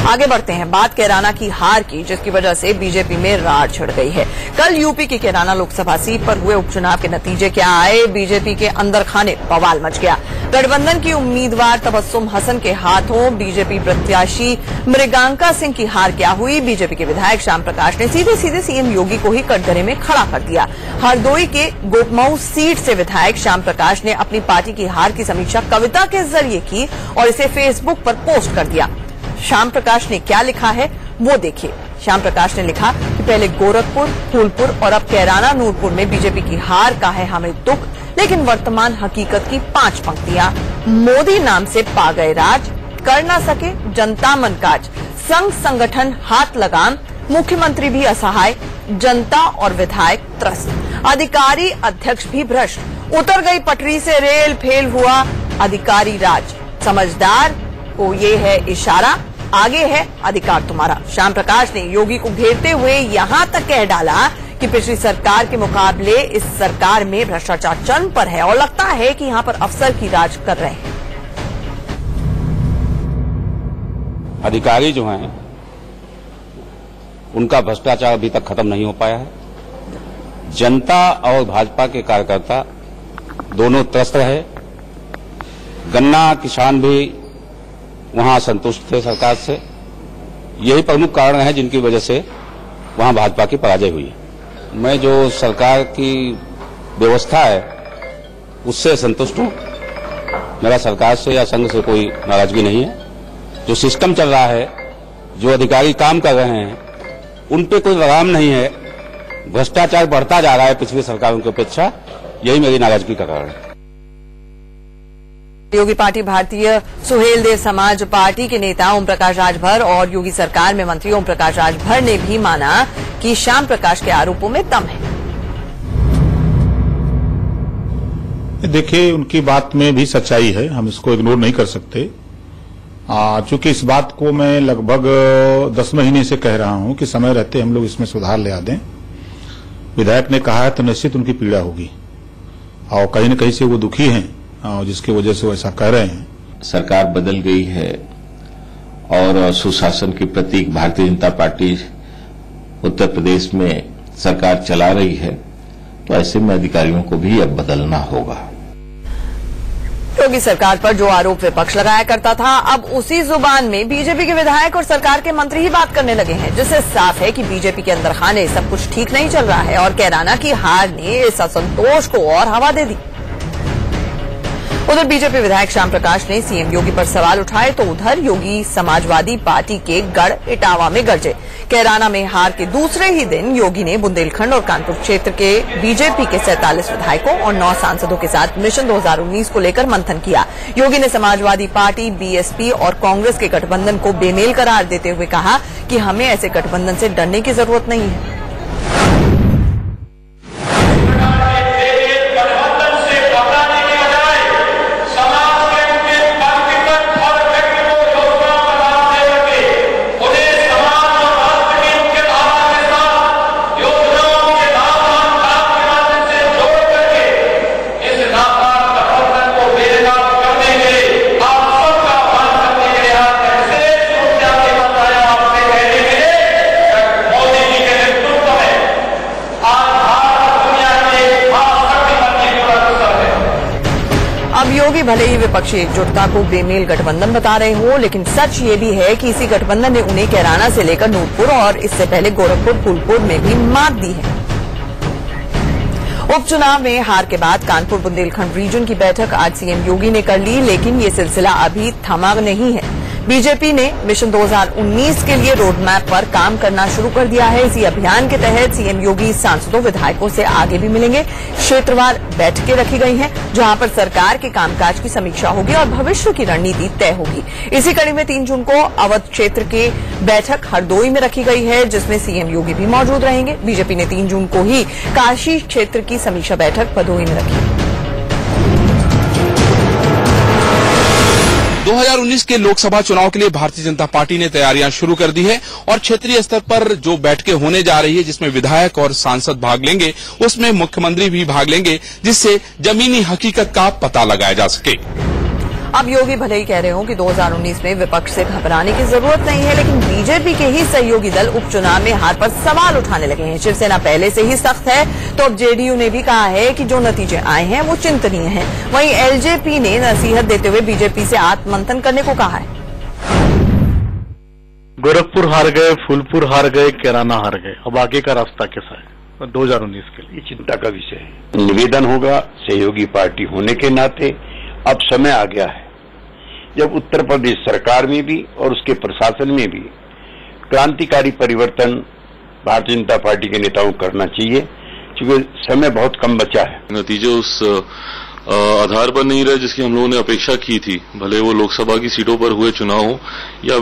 आगे बढ़ते हैं, बात कैराना की हार की, जिसकी वजह से बीजेपी में रार छिड़ गई है। कल यूपी की कैराना लोकसभा सीट पर हुए उपचुनाव के नतीजे क्या आए, बीजेपी के अंदर खाने बवाल मच गया। गठबंधन की उम्मीदवार तबस्सुम हसन के हाथों बीजेपी प्रत्याशी मृगांका सिंह की हार क्या हुई। बीजेपी के विधायक श्याम प्रकाश ने सीधे सीधे सीएम योगी को ही कटघरे में खड़ा कर दिया। हरदोई के गोपमऊ सीट से विधायक श्याम प्रकाश ने अपनी पार्टी की हार की समीक्षा कविता के जरिए की और इसे फेसबुक पर पोस्ट कर दिया। श्याम प्रकाश ने क्या लिखा है वो देखिए। श्याम प्रकाश ने लिखा कि पहले गोरखपुर, फूलपुर और अब कैराना नूरपुर में बीजेपी की हार का है हमें दुख, लेकिन वर्तमान हकीकत की 5 पंक्तियां। मोदी नाम से पा गए राज, कर ना सके जनता मन काज, संघ संगठन हाथ लगाम, मुख्यमंत्री भी असहाय, जनता और विधायक त्रस्त, अधिकारी अध्यक्ष भी भ्रष्ट, उतर गई पटरी से रेल, फेल हुआ अधिकारी राज, समझदार को ये है इशारा, आगे है अधिकार तुम्हारा। श्याम प्रकाश ने योगी को घेरते हुए यहां तक कह डाला कि पिछली सरकार के मुकाबले इस सरकार में भ्रष्टाचार चरम पर है और लगता है कि यहां पर अफसर की राज कर रहे हैं। अधिकारी जो हैं उनका भ्रष्टाचार अभी तक खत्म नहीं हो पाया है। जनता और भाजपा के कार्यकर्ता दोनों त्रस्त रहे। गन्ना किसान भी वहां असंतुष्ट थे सरकार से। यही प्रमुख कारण है जिनकी वजह से वहां भाजपा की पराजय हुई। मैं जो सरकार की व्यवस्था है उससे संतुष्ट हूं। मेरा सरकार से या संघ से कोई नाराजगी नहीं है। जो सिस्टम चल रहा है, जो अधिकारी काम कर रहे हैं, उन पे कोई लगाम नहीं है। भ्रष्टाचार बढ़ता जा रहा है पिछली सरकारों की अपेक्षा। यही मेरी नाराजगी का कारण है। योगी पार्टी भारतीय सुहेलदेव समाज पार्टी के नेता ओम प्रकाश राजभर और योगी सरकार में मंत्री ओम प्रकाश राजभर ने भी माना कि श्याम प्रकाश के आरोपों में दम है। देखिए, उनकी बात में भी सच्चाई है, हम इसको इग्नोर नहीं कर सकते। चूंकि इस बात को मैं लगभग 10 महीने से कह रहा हूं कि समय रहते हम लोग इसमें सुधार ले आ दें। विधायक ने कहा है तो निश्चित उनकी पीड़ा होगी और कहीं न कहीं से वो दुखी हैं जिसकी वजह से वो ऐसा कह रहे हैं। सरकार बदल गई है और सुशासन की प्रतीक भारतीय जनता पार्टी उत्तर प्रदेश में सरकार चला रही है, तो ऐसे में अधिकारियों को भी अब बदलना होगा। योगी सरकार पर जो आरोप विपक्ष लगाया करता था, अब उसी जुबान में बीजेपी के विधायक और सरकार के मंत्री ही बात करने लगे हैं, जिससे साफ है कि बीजेपी के अंदर खाने सब कुछ ठीक नहीं चल रहा है और कैराना की हार ने इस असंतोष को और हवा दे दी। उधर बीजेपी विधायक श्याम प्रकाश ने सीएम योगी पर सवाल उठाए तो उधर योगी समाजवादी पार्टी के गढ़ इटावा में गरजे। कैराना में हार के दूसरे ही दिन योगी ने बुंदेलखंड और कानपुर क्षेत्र के बीजेपी के 47 विधायकों और 9 सांसदों के साथ मिशन 2019 को लेकर मंथन किया। योगी ने समाजवादी पार्टी, बीएसपी और कांग्रेस के गठबंधन को बेमेल करार देते हुए कहा कि हमें ऐसे गठबंधन से डरने की जरूरत नहीं है। योगी भले ही विपक्षी एकजुटता को बेमेल गठबंधन बता रहे हो, लेकिन सच ये भी है कि इसी गठबंधन ने उन्हें कैराना से लेकर नूरपुर और इससे पहले गोरखपुर, फूलपुर में भी मात दी है। उपचुनाव में हार के बाद कानपुर बुंदेलखंड रीजन की बैठक आज सीएम योगी ने कर ली, लेकिन ये सिलसिला अभी थमा नहीं है। बीजेपी ने मिशन 2019 के लिए रोड मैप पर काम करना शुरू कर दिया है। इसी अभियान के तहत सीएम योगी सांसदों, विधायकों से आगे भी मिलेंगे। क्षेत्रवार बैठकें रखी गई हैं, जहां पर सरकार के कामकाज की समीक्षा होगी और भविष्य की रणनीति तय होगी। इसी कड़ी में 3 जून को अवध क्षेत्र की बैठक हरदोई में रखी गई है, जिसमें सीएम योगी भी मौजूद रहेंगे। बीजेपी ने 3 जून को ही काशी क्षेत्र की समीक्षा बैठक भदोही में रखी। 2019 के लोकसभा चुनाव के लिए भारतीय जनता पार्टी ने तैयारियां शुरू कर दी है और क्षेत्रीय स्तर पर जो बैठकें होने जा रही है, जिसमें विधायक और सांसद भाग लेंगे, उसमें मुख्यमंत्री भी भाग लेंगे, जिससे जमीनी हकीकत का पता लगाया जा सके। अब योगी भले ही कह रहे हो कि 2019 में विपक्ष से घबराने की जरूरत नहीं है, लेकिन बीजेपी के ही सहयोगी दल उपचुनाव में हार पर सवाल उठाने लगे हैं। शिवसेना पहले से ही सख्त है, तो अब जेडीयू ने भी कहा है कि जो नतीजे आए हैं वो चिंतनीय हैं। वहीं एलजेपी ने नसीहत देते हुए बीजेपी से आत्ममंथन करने को कहा है। गोरखपुर हार गए, फूलपुर हार गए, कैराना हार गए, अब आगे का रास्ता कैसा है 2019 के लिए? चिंता का विषय है। निवेदन होगा सहयोगी पार्टी होने के नाते अब समय आ गया है जब उत्तर प्रदेश सरकार में भी और उसके प्रशासन में भी क्रांतिकारी परिवर्तन भारतीय जनता पार्टी के नेताओं को करना चाहिए, क्योंकि समय बहुत कम बचा है। नतीजे उस आधार पर नहीं रहे जिसकी हम लोगों ने अपेक्षा की थी, भले वो लोकसभा की सीटों पर हुए चुनाव हो या